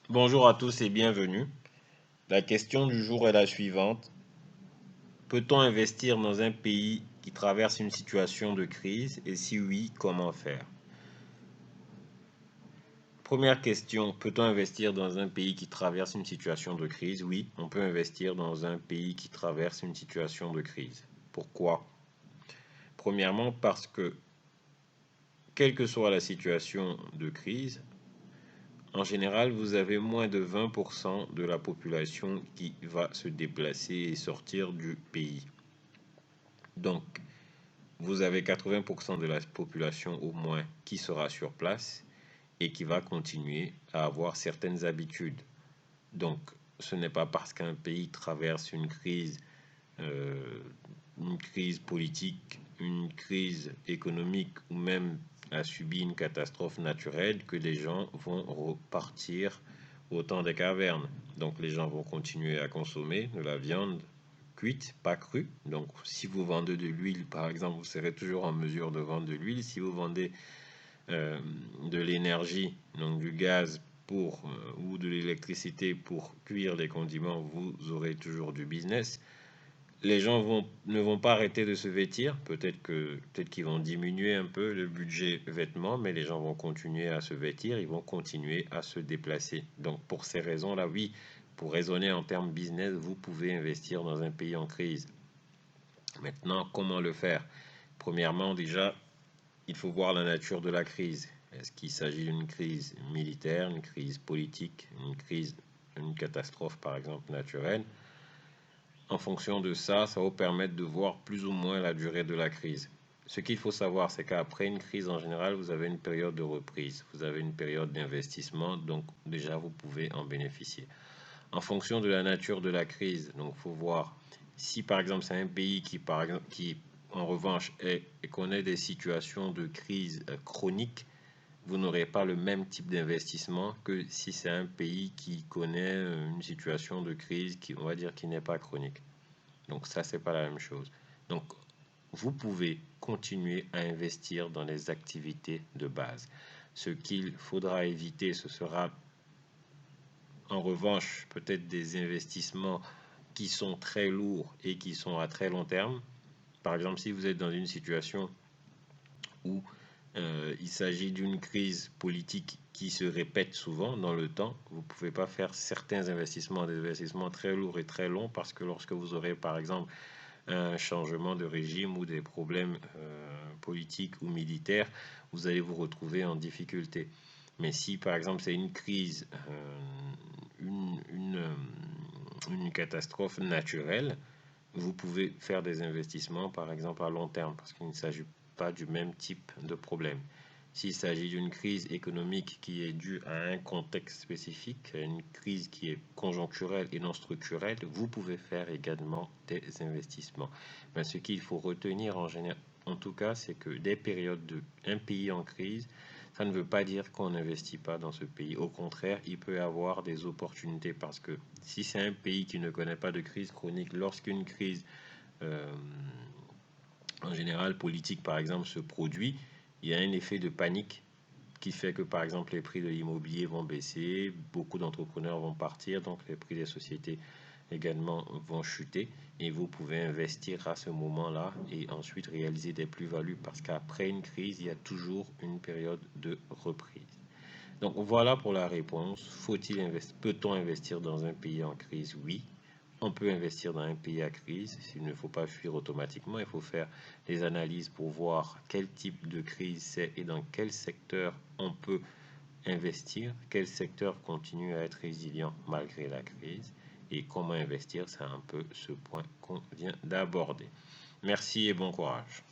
Bonjour à tous et bienvenue. La question du jour est la suivante. Peut-on investir dans un pays qui traverse une situation de crise et si oui, comment faire? Première question, peut-on investir dans un pays qui traverse une situation de crise? Oui, on peut investir dans un pays qui traverse une situation de crise. Pourquoi? Premièrement, parce que quelle que soit la situation de crise, en général, vous avez moins de 20% de la population qui va se déplacer et sortir du pays. Donc, vous avez 80% de la population au moins qui sera sur place et qui va continuer à avoir certaines habitudes. Donc, ce n'est pas parce qu'un pays traverse euh, une crise politique, une crise économique ou même a subi une catastrophe naturelle que les gens vont repartir au temps des cavernes. Donc, les gens vont continuer à consommer de la viande cuite, pas crue. Donc, si vous vendez de l'huile, par exemple, vous serez toujours en mesure de vendre de l'huile. Si vous vendez euh, de l'énergie, donc du gaz ou de l'électricité pour cuire les condiments, vous aurez toujours du business. Les gens ne vont pas arrêter de se vêtir. Peut-être qu'ils vont diminuer un peu le budget vêtements, mais les gens vont continuer à se vêtir, ils vont continuer à se déplacer. Donc pour ces raisons-là, oui, pour raisonner en termes business, vous pouvez investir dans un pays en crise. Maintenant, comment le faire? Premièrement, déjà, il faut voir la nature de la crise. Est-ce qu'il s'agit d'une crise militaire, une crise politique, une catastrophe par exemple naturelle? En fonction de ça, ça va vous permettre de voir plus ou moins la durée de la crise. Ce qu'il faut savoir, c'est qu'après une crise en général, vous avez une période de reprise, vous avez une période d'investissement, donc déjà vous pouvez en bénéficier. En fonction de la nature de la crise, donc il faut voir si par exemple c'est un pays qui en revanche connaît des situations de crise chronique, vous n'aurez pas le même type d'investissement que si c'est un pays qui connaît une situation de crise qui, on va dire, qui n'est pas chronique. Donc ça, c'est pas la même chose. Donc vous pouvez continuer à investir dans les activités de base. Ce qu'il faudra éviter, ce sera en revanche peut-être des investissements qui sont très lourds et qui sont à très long terme. Par exemple, si vous êtes dans une situation où il s'agit d'une crise politique qui se répète souvent dans le temps, vous ne pouvez pas faire certains investissements, des investissements très lourds et très longs, parce que lorsque vous aurez par exemple un changement de régime ou des problèmes politiques ou militaires, vous allez vous retrouver en difficulté. Mais si par exemple c'est une crise, une, une, une catastrophe naturelle, vous pouvez faire des investissements par exemple à long terme parce qu'il ne s'agit pas du même type de problème. S'il s'agit d'une crise économique qui est due à un contexte spécifique, à une crise qui est conjoncturelle et non structurelle, vous pouvez faire également des investissements. Mais ce qu'il faut retenir en tout cas, c'est que des périodes d'un pays en crise, ça ne veut pas dire qu'on n'investit pas dans ce pays. Au contraire, il peut y avoir des opportunités parce que si c'est un pays qui ne connaît pas de crise chronique, lorsqu'une crise euh, en général politique par exemple se produit, il y a un effet de panique qui fait que par exemple les prix de l'immobilier vont baisser, beaucoup d'entrepreneurs vont partir, donc les prix des sociétés également vont chuter et vous pouvez investir à ce moment-là et ensuite réaliser des plus-values parce qu'après une crise, il y a toujours une période de reprise. Donc voilà pour la réponse. Peut-on investir dans un pays en crise? Oui. On peut investir dans un pays à crise. Il ne faut pas fuir automatiquement. Il faut faire des analyses pour voir quel type de crise c'est et dans quel secteur on peut investir, quel secteur continue à être résilient malgré la crise et comment investir. C'est un peu ce point qu'on vient d'aborder. Merci et bon courage.